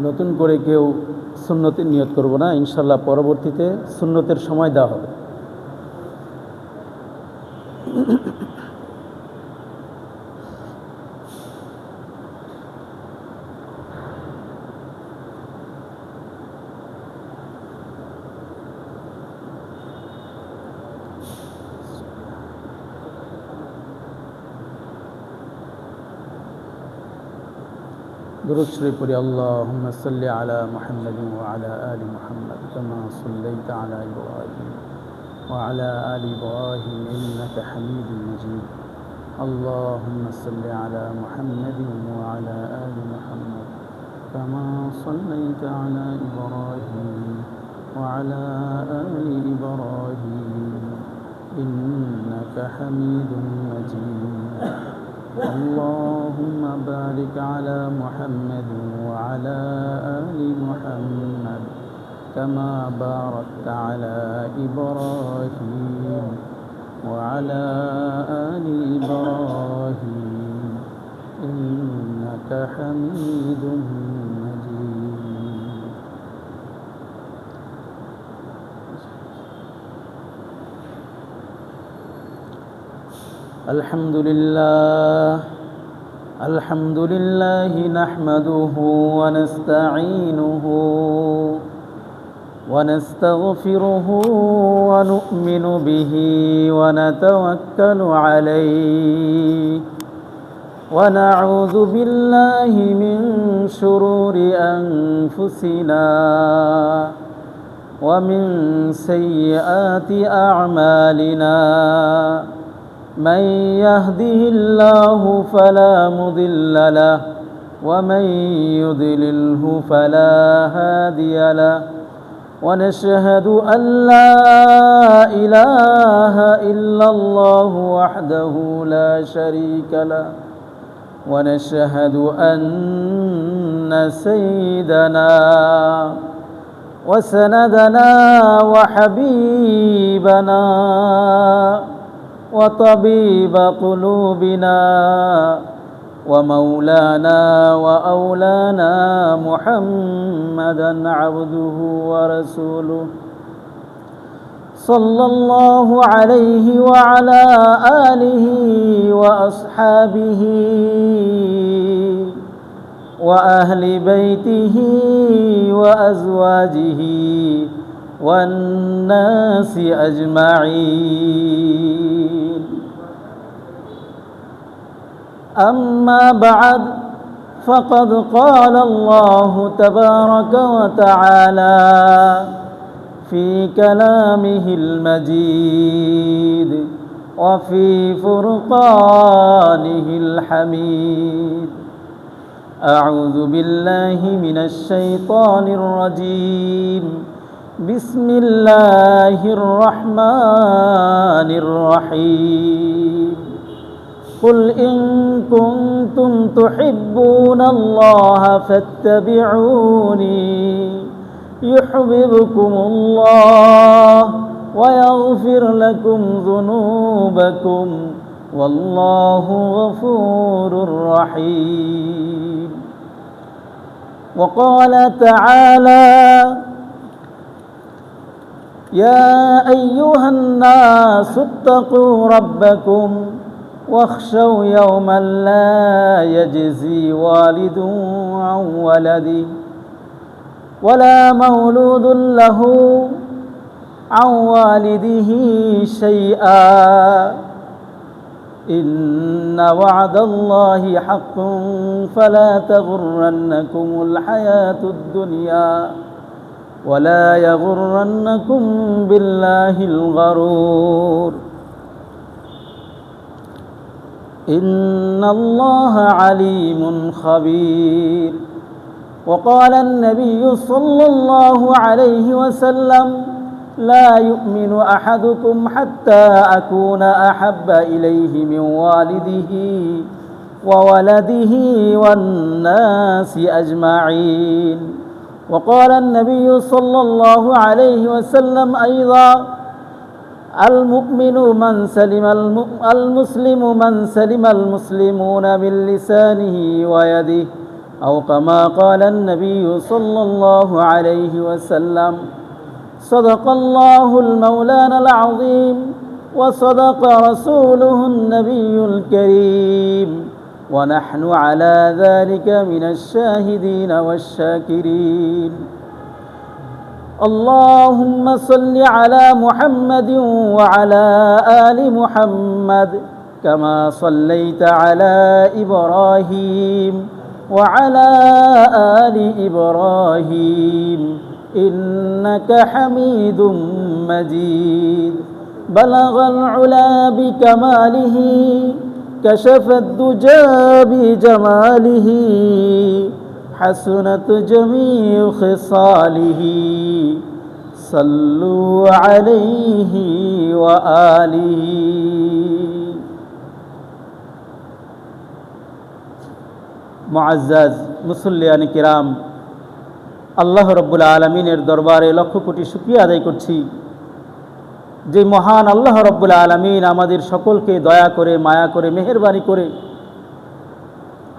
নতুন করে কেউ সুন্নতের নিয়ত করব না, ইনশাল্লাহ পরবর্তীতে সুন্নতের সময় দেওয়া হবে। दुरूद शरीफ पढ़ी। अल्लाहुम्मा सल्लि अला मुहम्मद व अला आलि मुहम्मद कमा सल्लैता अला इब्राहीम व अला आलि इब्राहीम इन्नका हमीदुम मजीद। अल्लाहुम्मा सल्लि अला मुहम्मद व अला आलि मुहम्मद कमा सल्लैता अला इब्राहीम व अला आलि इब्राहीम इन्नका हमीदुम मजीद। اللهم بارك على محمد وعلى آل محمد كما باركت على إبراهيم وعلى آل إبراهيم إنك حميد مجيد। الحمد لله نحمده ونستعينه ونستغفره ونؤمن به ونتوكل عليه ونعوذ بالله من شرور أنفسنا ومن سيئات أعمالنا من يهده الله فلا مضل له ومن يضلله فلا هادي له ونشهد أن لا إله إلا الله وحده لا شريك له ونشهد أن سيدنا وسندنا وحبيبنا وطبيب قلوبنا ومولانا وأولانا محمدا عبده ورسوله صلى الله عليه وعلى آله وأصحابه وأهل بيته وأزواجه والناس أجمعين. أما بعد فقد قال الله تبارك وتعالى في كلامه المجيد وفي فرقانه الحميد. أعوذ بالله من الشيطان الرجيم. بسم الله الرحمن الرحيم. قل إن كنتم تحبون الله فاتبعوني يحببكم الله ويغفر لكم ذنوبكم والله غفور رحيم. وقال تعالى يا أيها الناس اتقوا ربكم واخشوا يوما لا يجزي والد عن ولده ولا مولود له عن والده شيئا إن وعد الله حق فلا تغرنكم الحياة الدنيا ولا يغرنكم بالله الغرور إن الله عليم خبير. وقال النبي صلى الله عليه وسلم لا يؤمن أحدكم حتى أكون أحب إليه من والده وولده والناس أجمعين. وقال النبي صلى الله عليه وسلم أيضا المسلم من سلم المسلمون من لسانه ويده أو كما قال النبي صلى الله عليه وسلم صدق الله المولانا العظيم وصدق رسوله النبي الكريم ونحن على ذلك من الشاهدين والشاكرين اللهم صل على محمد وعلى آل محمد كما صليت على إبراهيم وعلى آل إبراهيم إنك حميد مجيد بلغ العلا بكماله كشف الدجى بجماله حسنت جميع خصاله صلوا عليه وآله মুআজ্জাজ মুসল্লিয়ান কিরাম, আল্লাহ রব্বুল আলমিনের দরবারে লক্ষ কোটি শুকরিয়া আদায় করছি যে মহান আল্লাহ রব্বুল আলমিন আমাদের সকলকে দয়া করে মায়া করে মেহেরবানি করে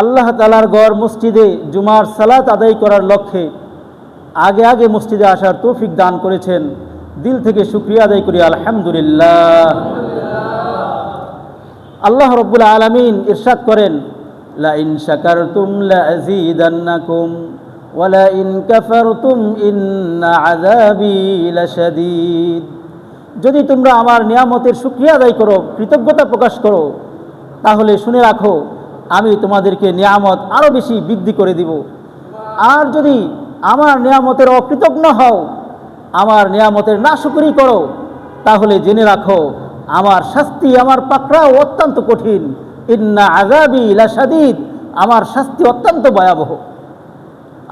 আল্লাহ তাআলার ঘর মসজিদে জুমার সালাত আদায় করার লক্ষ্যে আগে আগে মসজিদে আসার তৌফিক দান করেছেন। দিল থেকে শুকরিয়া আদায় করি আলহামদুলিল্লাহ। আল্লাহ রব্বুল আলমিন ইরশাদ করেন, লা ইন শাকারতুম লা আযীদান্নাকুম ওয়া লা ইন কাফারতুম ইন্না আযাবি লাশাদীদ। যদি তোমরা আমার নিয়ামতের শুকরিয়া আদায় করো, কৃতজ্ঞতা প্রকাশ করো, তাহলে শুনে রাখো আমি তোমাদেরকে নিয়ামত আরও বেশি বৃদ্ধি করে দিব। আর যদি আমার নিয়ামতের অকৃতজ্ঞ হও, আমার নিয়ামতের নাশুকরি করো, তাহলে জেনে রাখো আমার শাস্তি, আমার পাকড়াও অত্যন্ত কঠিন। ইন্না আযাবি লাশাদীদ, আমার শাস্তি অত্যন্ত ভয়াবহ।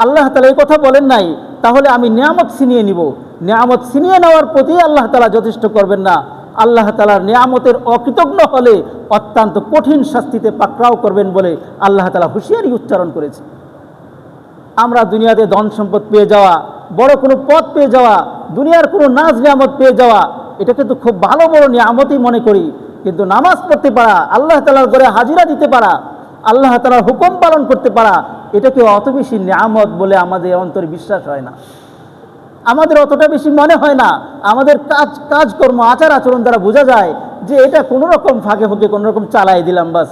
আল্লাহ তাআলা এই কথা বলেন নাই তাহলে আমি নিয়ামত ছিনিয়ে নিব। নিয়ামত ছিনিয়ে নেওয়ার প্রতি আল্লাহ তাআলা যথেষ্ট করবেন না। আল্লাহ তাআলার নিয়ামতের অকৃতজ্ঞ হলে অত্যন্ত কঠিন শাস্তিতে পাকড়াও করবেন বলে আল্লাহ তাআলা হুঁশিয়ারি উচ্চারণ করেছে। আমরা দুনিয়াতে ধন সম্পদ পেয়ে যাওয়া, বড় কোনো পদ পেয়ে যাওয়া, দুনিয়ার কোনো নাজ নিয়ামত পেয়ে যাওয়া, এটাকে তো খুব ভালো বড় নিয়ামতই মনে করি। কিন্তু নামাজ পড়তে পারা, আল্লাহ তাআলার ঘরে হাজিরা দিতে পারা, আল্লাহ তাআলার হুকুম পালন করতে পারা, এটাকে অত বেশি নিয়ামত বলে আমাদের অন্তরে বিশ্বাস হয় না, আমাদের অতটা বেশি মনে হয় না। আমাদের কাজকর্ম আচার আচরণ দ্বারা বোঝা যায় যে এটা কোনো রকম ফাঁকে ফুঁকে কোনো রকম চালাই দিলাম বাস।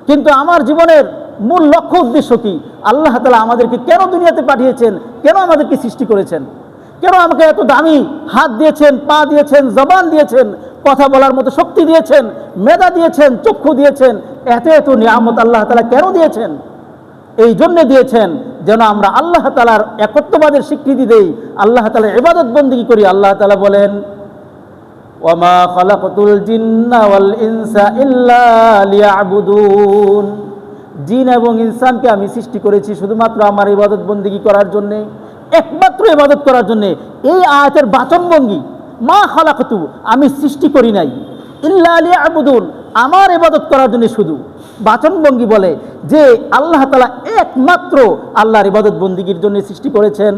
কিন্তু আমার জীবনের মূল লক্ষ্য উদ্দেশ্য কি? আল্লাহ তাআলা আমাদেরকে কেন দুনিয়াতে পাঠিয়েছেন, কেন আমাদেরকে সৃষ্টি করেছেন, কেন আমাকে এত দামি হাত দিয়েছেন, পা দিয়েছেন, জবান দিয়েছেন, কথা বলার মতো শক্তি দিয়েছেন, মেধা দিয়েছেন, চক্ষু দিয়েছেন, এত এত নিয়ামত আল্লাহ তাআলা কেন দিয়েছেন? এই জন্য দিয়েছেন যেন আমরা আল্লাহ তাআলার একত্ববাদের স্বীকৃতি দেই, আল্লাহ তাআলার ইবাদত বন্দেগী করি। আল্লাহ তাআলা বলেন, ওয়ামা খালাকতুল জিন্না ওয়াল ইনসা ইল্লা লিয়াবুদুন। জিন এবং ইনসানকে আমি সৃষ্টি করেছি শুধুমাত্র আমার ইবাদত বন্দেগী করার জন্য, একমাত্র ইবাদত করার জন্য। এই আয়াতের বাচনভঙ্গি, মা খালাকতু, আমি সৃষ্টি করি নাই, ইল্লা লিয়াবুদুন, আমার ইবাদত করার জন্য শুধু। বাচনভঙ্গি বলে যে আল্লাহ তাআলা একমাত্র আল্লাহর ইবাদত বন্দেগীর জন্য সৃষ্টি করেছেন,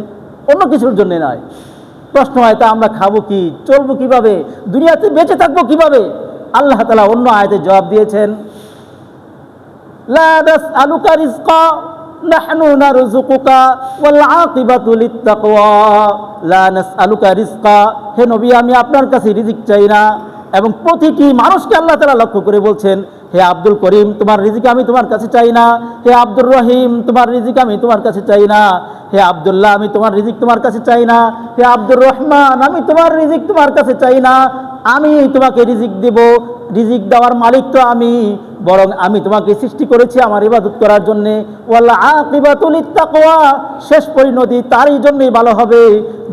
অন্য কিছুর জন্য নয়। প্রশ্ন হয়, তা আমরা খাবো কি, চলবো কিভাবে, দুনিয়াতে বেঁচে থাকবো কিভাবে? আল্লাহ তাআলা অন্য আয়াতে জবাব দিয়েছেন, লা নাসআলুকা রিজকা নাহনু নারযুকুকা ওয়াল আকিবাতু লিত্তাকওয়া। লা নাসআলুকা রিজকা, হে নবী আমি আপনার কাছে রিজিক চাই না। এবং প্রতিটি মানুষকে আল্লাহ তাআলা লক্ষ্য করে বলছেন, হে আব্দুল করিম তোমার রিজিক আমি তোমার কাছে চাই না, হে আব্দুর রহিম তোমার রিজিক আমি তোমার কাছে চাই না, হে আব্দুল্লাহ আমি তোমার রিজিক তোমার কাছে চাই না, হে আব্দুর রহমান আমি তোমার রিজিক তোমার কাছে চাই না। আমি তোমাকে রিজিক দেব, রিজিক দেওয়ার মালিক তো আমি, বরং আমি তোমাকে সৃষ্টি করেছি আমার ইবাদত করার জন্যে। ওয়াল আকিবাতু লিত্তাকওয়া, শেষ পরিণতি তারই জন্যই ভালো হবে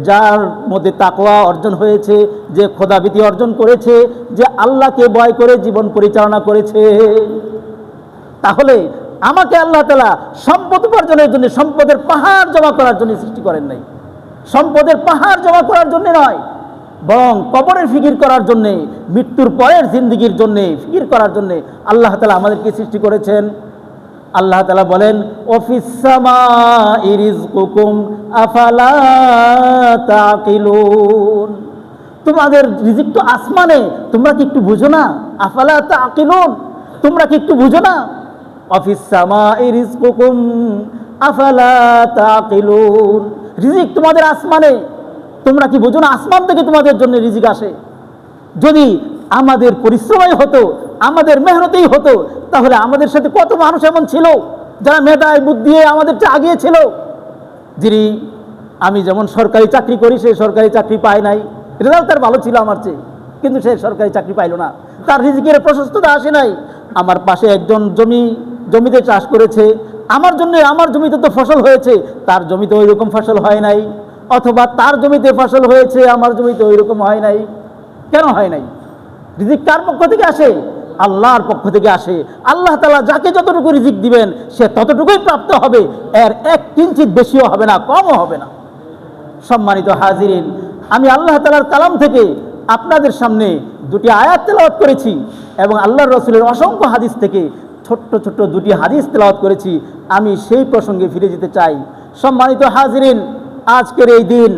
যার মধ্যে তাকওয়া অর্জন হয়েছে, যে খোদাভীতি অর্জন করেছে, যে আল্লাহকে ভয় করে জীবন পরিচালনা করেছে। তাহলে আমাকে আল্লাহ তাআলা সম্পদ উপার্জনের জন্য, সম্পদের পাহাড় জমা করার জন্য সৃষ্টি করেন নাই, সম্পদের পাহাড় জমা করার জন্য নয়, বরং কবরের ফিকির করার জন্যে, মৃত্যুর পরের জিন্দেগির জন্যে ফিকির করার জন্যে আল্লাহ তাআলা আমাদেরকে সৃষ্টি করেছেন। আল্লাহ তাআলা বলেন, ওয়াফিস সামাই রিজকুকুম আফালা তাকিলুন। তোমাদের রিজিক তো আসমানে, তোমরা কি একটু বুঝো না? আফালা তাকিলুন, তোমরা কি একটু বুঝো না? অফিস সামাই রিজকুকুম আফালা তাকিলুন। রিজিক তোমাদের আসমানে, তোমরা কি বোঝো না আসমান থেকে তোমাদের জন্য রিজিক আসে? যদি আমাদের পরিশ্রমই হতো, আমাদের মেহনতেই হতো, তাহলে আমাদের সাথে কত মানুষ এমন ছিল যারা মেধায় বুদ্ধি আমাদের চেয়ে আগিয়ে ছিল। যিনি, আমি যেমন সরকারি চাকরি করি, সে সরকারি চাকরি পায় নাই, রেজাল্ট তার ভালো ছিল আমার চেয়ে, কিন্তু সে সরকারি চাকরি পাইল না, তার রিজিকের প্রশস্ততা আসে নাই। আমার পাশে একজন জমিতে চাষ করেছে, আমার জন্য আমার জমিতে তো ফসল হয়েছে, তার জমিতে ওই রকম ফসল হয় নাই, অথবা তার জমিতে ফসল হয়েছে, আমার জমিতে ওই রকম হয় নাই। কেন হয় নাই? রিজিক কার পক্ষ থেকে আসে? আল্লাহর পক্ষ থেকে আসে। আল্লাহ তাআলা যাকে যতটুকু রিজিক দিবেন সে ততটুকুই প্রাপ্ত হবে, এর এক কিঞ্চিত বেশিও হবে না, কমও হবে না। সম্মানিত হাজিরিন, আমি আল্লাহ তাআলার কালাম থেকে আপনাদের সামনে দুটি আয়াত তেলাওয়াত করেছি এবং আল্লাহর রাসূলের অসংখ্য হাদিস থেকে ছোট্ট ছোট্ট দুটি হাদিস তেলাওয়াত করেছি। আমি সেই প্রসঙ্গে ফিরে যেতে চাই। সম্মানিত হাজিরিন, আজকের এই দিন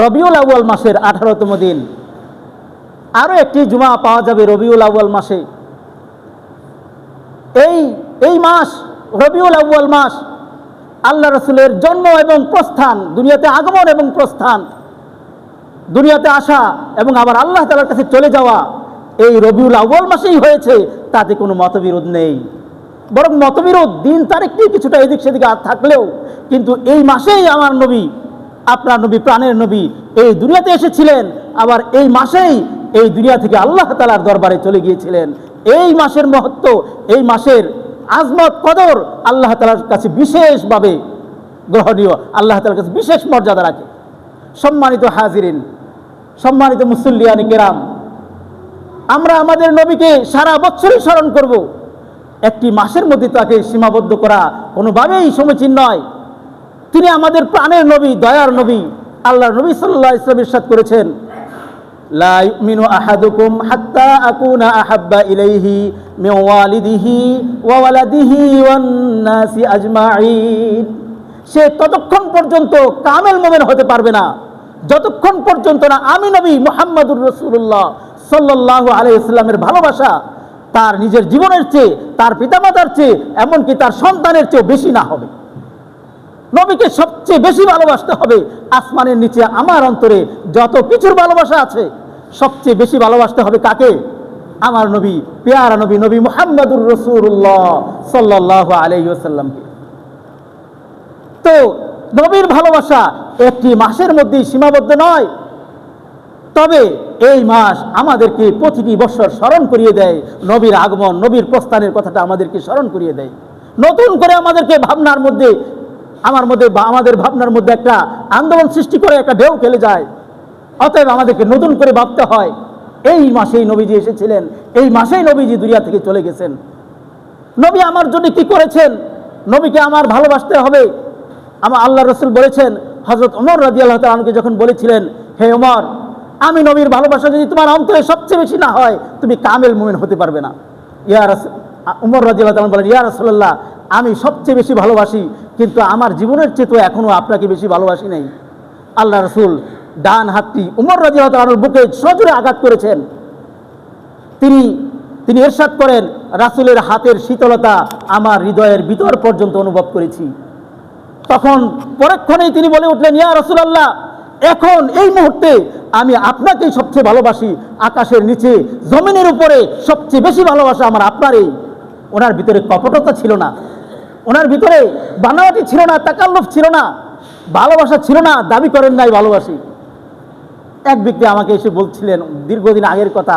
রবিউল আউয়াল মাসের 18তম দিন। আরও একটি জুমা পাওয়া যাবে রবিউল আউয়াল মাসে। এই মাস রবিউল আউয়াল মাস, আল্লাহ রাসূলের জন্ম এবং প্রস্থান, দুনিয়াতে আগমন এবং প্রস্থান, দুনিয়াতে আসা এবং আবার আল্লাহ তাআলার কাছে চলে যাওয়া এই রবিউল আউয়াল মাসেই হয়েছে, তাতে কোনো মতবিরোধ নেই। বরং মতবিরোধ দিন তারিখটি কিছুটা এদিক সেদিকে থাকলেও কিন্তু এই মাসেই আমার নবী, আপনার নবী, প্রাণের নবী এই দুনিয়াতে এসেছিলেন, আবার এই মাসেই এই দুনিয়া থেকে আল্লাহ তাআলার দরবারে চলে গিয়েছিলেন। এই মাসের মহত্ব, এই মাসের আজমত, কদর আল্লাহ তাআলার কাছে বিশেষভাবে গ্রহণীয়, আল্লাহ তাআলার কাছে বিশেষ মর্যাদা রাখে। সম্মানিত হাজিরিন, সম্মানিত মুসল্লিয়ানি কেরাম, আমরা আমাদের নবীকে সারা বছরই স্মরণ করব। একটি মাসের মধ্যে তাকে সীমাবদ্ধ করা কোনোভাবেই সমীচীন নয়। তিনি আমাদের প্রাণের নবী, দয়ার নবী। আল্লাহর নবী সাল্লাল্লাহু আলাইহি ওয়াসাল্লাম ইরশাদ করেছেন, লা ইউমিনু আহাদুকুম হাত্তা আকুনা আহাব্বা ইলাইহি মিন ওয়ালিদিহি ওয়া ওয়ালাদিহি ওয়ান নাসি আজমাইন। সে ততক্ষণ পর্যন্ত কামেল মুমিন হতে পারবে না যতক্ষণ পর্যন্ত না আমি নবী মুহাম্মদুর রাসূলুল্লাহ সাল্লাল্লাহু আলাইহি ওয়াসাল্লামের ভালোবাসা তার নিজের জীবনের চেয়ে, তার পিতামাতার চেয়ে, এমনকি তার সন্তানের চেয়ে বেশি না হবে। নবীকে সবচেয়ে বেশি ভালোবাসতে হবে। আসমানের নিচে আমার অন্তরে যত কিছুর ভালোবাসা আছে, সবচেয়ে বেশি ভালোবাসতে হবে কাকে? আমার নবী, পেয়ারা নবী, নবী মুহাম্মদুর রাসূলুল্লাহ সাল্লাল্লাহু আলাইহি ওয়াসাল্লামকে। তো নবীর ভালোবাসা একটি মাসের মধ্যেই সীমাবদ্ধ নয়, তবে এই মাস আমাদেরকে প্রতিটি বছর স্মরণ করিয়ে দেয় নবীর আগমন, নবীর প্রস্থানের কথাটা আমাদেরকে স্মরণ করিয়ে দেয়। নতুন করে আমাদেরকে ভাবনার মধ্যে, আমাদের ভাবনার মধ্যে একটা আন্দোলন সৃষ্টি করে, একটা ঢেউ খেলে যায়। অতএব আমাদেরকে নতুন করে ভাবতে হয়, এই মাসেই নবীজি এসেছিলেন, এই মাসেই নবীজি দুনিয়া থেকে চলে গেছেন। নবী আমার জন্য কি করেছেন? নবীকে আমার ভালোবাসতে হবে। আমার আল্লাহ রাসূল বলেছেন, হযরত ওমর রাদিয়াল্লাহু তাআলা আনহু যখন বলেছিলেন, হে ওমর, আমি নবীর ভালোবাসা যদি তোমার অন্তরে সবচেয়ে বেশি না হয়, তুমি কামেল মুমিন হতে পারবে না। ওমর রাদিয়াল্লাহু তাআলা বলেন, ইয়া রাসূলুল্লাহ, আমি সবচেয়ে বেশি ভালোবাসি, কিন্তু আমার জীবনের চেয়ে তো এখনো আপনাকে বেশি ভালোবাসি নাই। আল্লাহ রাসূল ডান হাতটি ওমর রাদিয়াল্লাহু তাআলার বুকে সজোরে আঘাত করেছেন। তিনি ইরশাদ করেন, রাসূলের হাতের শীতলতা আমার হৃদয়ের ভিতর পর্যন্ত অনুভব করেছি। তখন পরক্ষণেই তিনি বলে উঠলেন, ইয়া রাসূলুল্লাহ, এখন এই মুহূর্তে আমি আপনাকেই সবচেয়ে ভালোবাসি। আকাশের নিচে, জমিনের উপরে সবচেয়ে বেশি ভালোবাসা আমার আপনারই। ওনার ভিতরে কপটতা ছিল না, ওনার ভিতরে বানাওয়াটি ছিল না, তাকাল্লুফ ছিল না, ভালোবাসা ছিল না, দাবি করেন নাই ভালোবাসি। এক ব্যক্তি আমাকে এসে বলছিলেন, দীর্ঘদিন আগের কথা,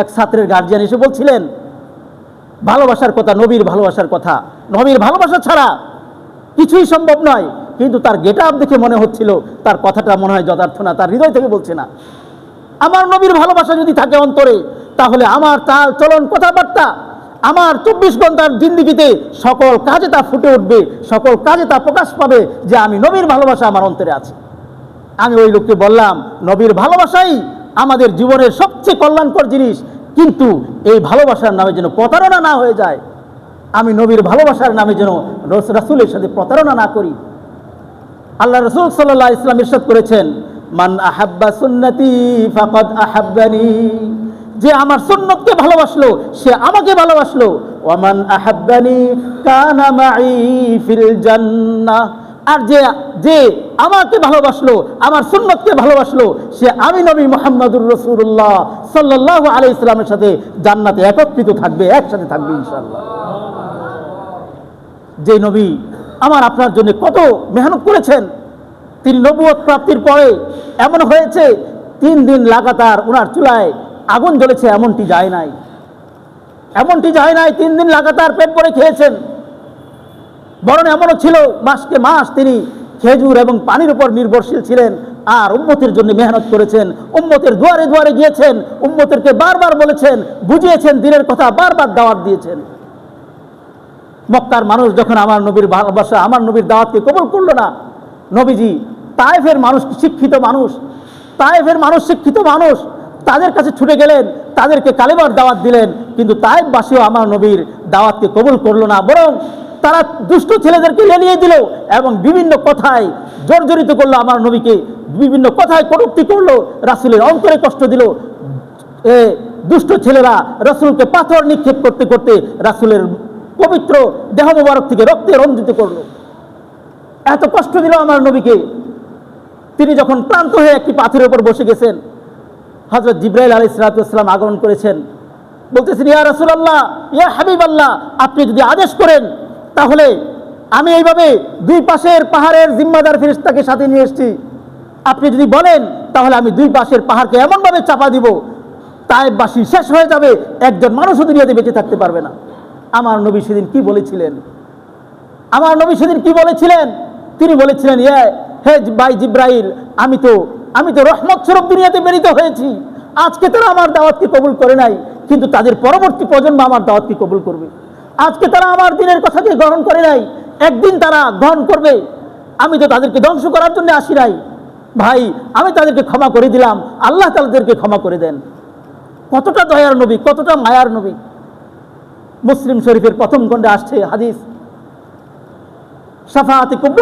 এক ছাত্রের গার্জিয়ান এসে বলছিলেন ভালোবাসার কথা, নবীর ভালোবাসার কথা, নবীর ভালোবাসা ছাড়া কিছুই সম্ভব নয়। কিন্তু তার গেট আপ দেখে মনে হচ্ছিল তার কথাটা মনে হয় যথার্থ না, তার হৃদয় থেকে বলছে না। আমার নবীর ভালোবাসা যদি থাকে অন্তরে, তাহলে আমার চাল চলন, কথাবার্তা, আমার 24 ঘন্টার জিন্দেগিতে সকল কাজে তা ফুটে উঠবে, সকল কাজে তা প্রকাশ পাবে যে আমি নবীর ভালোবাসা আমার অন্তরে আছে। আমি ওই লোককে বললাম, নবীর ভালোবাসাই আমাদের জীবনের সবচেয়ে কল্যাণকর জিনিস, কিন্তু এই ভালোবাসার নামে যেন প্রতারণা না হয়ে যায়। আমি নবীর ভালোবাসার নামে যেন রাসূলের সাথে প্রতারণা না করি। আল্লাহ রাসূল সাল্লাল্লাহু আলাইহি ওয়াসাল্লাম ইরশাদ করেছেন, মান আহাব্বা সুন্নতি ফাকাদ আহাব্বানি। যে আমার সুন্নতকে ভালোবাসলো সে আমাকে ভালোবাসলো। ওয়ামান আহাব্বানি কানা মাই ফিল জান্নাহ, আর যে যে আমাকে ভালোবাসলো, আমার সুন্নতকে ভালোবাসলো, সে আমি নবী মুহাম্মদুর রাসূলুল্লাহ সাল্লাল্লাহু আলাইহি সাল্লামের সাথে জান্নাতে একত্রিত থাকবে, একসাথে থাকবে ইনশাআল্লাহ। যে নবী আমার আপনার জন্য কত মেহনত করেছেন, তিনি নবুয়ত প্রাপ্তির পরে এমন হয়েছে 3 দিন লাগাতার ওনার চুলায় আগুন জ্বলেছে, এমনটি যায় নাই, এমনটি যায় নাই। 3 দিন লাগাতার পেট ভরে খেয়েছেন। বরং এমনও ছিল মাসকে মাস তিনি খেজুর এবং পানির উপর নির্ভরশীল ছিলেন, আর উম্মতের জন্য মেহনত করেছেন, উম্মতের দুয়ারে দুয়ারে গিয়েছেন, উম্মতেরকে বারবার বলেছেন, বুঝিয়েছেন, দিনের কথা বারবার দাওয়াত দিয়েছেন। মক্কার মানুষ যখন আমার নবীর ভালোবাসা, আমার নবীর দাওয়াতকে কবুল করলো না, নবীজি তায়েফের মানুষ শিক্ষিত মানুষ, তায়েফের মানুষ শিক্ষিত মানুষ, তাদের কাছে ছুটে গেলেন, তাদেরকে কালেমার দাওয়াত দিলেন, কিন্তু তায়েফবাসীও আমার নবীর দাওয়াতকে কবুল করলো না, বরং তারা দুষ্ট ছেলেদেরকে লেলিয়ে দিল এবং বিভিন্ন কথায় জর্জরিত করলো আমার নবীকে, বিভিন্ন কথায় কটূক্তি করলো, রাসূলের অন্তরে কষ্ট দিল। দুষ্ট ছেলেরা রাসূলকে পাথর নিক্ষেপ করতে করতে রাসূলের পবিত্র দেহ মোবারক থেকে রক্তে রঞ্জিত করলো। এত কষ্ট দিল আমার নবীকে। তিনি যখন ক্লান্ত হয়ে একটি পাথরের উপর বসে গেছেন, হযরত জিবরাইল আলাইহিস সালাম আগমন করেছেন, বলতেছেন, ইয়া রাসূলুল্লাহ, ইয়া হাবিবাল্লাহ, আপনি যদি আদেশ করেন তাহলে আমি এইভাবে 2 পাশের পাহাড়ের জিম্মাদার ফেরেশতাকে সাথে নিয়ে এসেছি, আপনি যদি বলেন তাহলে আমি 2 পাশের পাহাড়কে এমনভাবে চাপা দিব, তায়েফবাসী শেষ হয়ে যাবে, একজন মানুষও দুনিয়াতে বেঁচে থাকতে পারবে না। আমার নবী সেদিন কি বলেছিলেন? আমার নবী সেদিন কি বলেছিলেন? তিনি বলেছিলেন, হে ভাই জিব্রাইল, আমি তো রহমত স্বরূপ দুনিয়াতে প্রেরিত হয়েছি। আজকে তারা আমার দাওয়াতকে কবুল করে নাই, কিন্তু তাদের পরবর্তী প্রজন্ম আমার দাওয়াতকে কবুল করবে। আজকে তারা আমার দিনের কথাকে গ্রহণ করে নাই, একদিন তারা গ্রহণ করবে। আমি তো তাদেরকে ধ্বংস করার জন্য আসি নাই। ভাই, আমি তাদেরকে ক্ষমা করে দিলাম, আল্লাহ তাদেরকে ক্ষমা করে দেন। কতটা দয়ার নবী, কতটা মায়ার নবী। মুসলিম শরীফের প্রথম খণ্ডে আসছে হাদিস, শাফাআতে কুবরা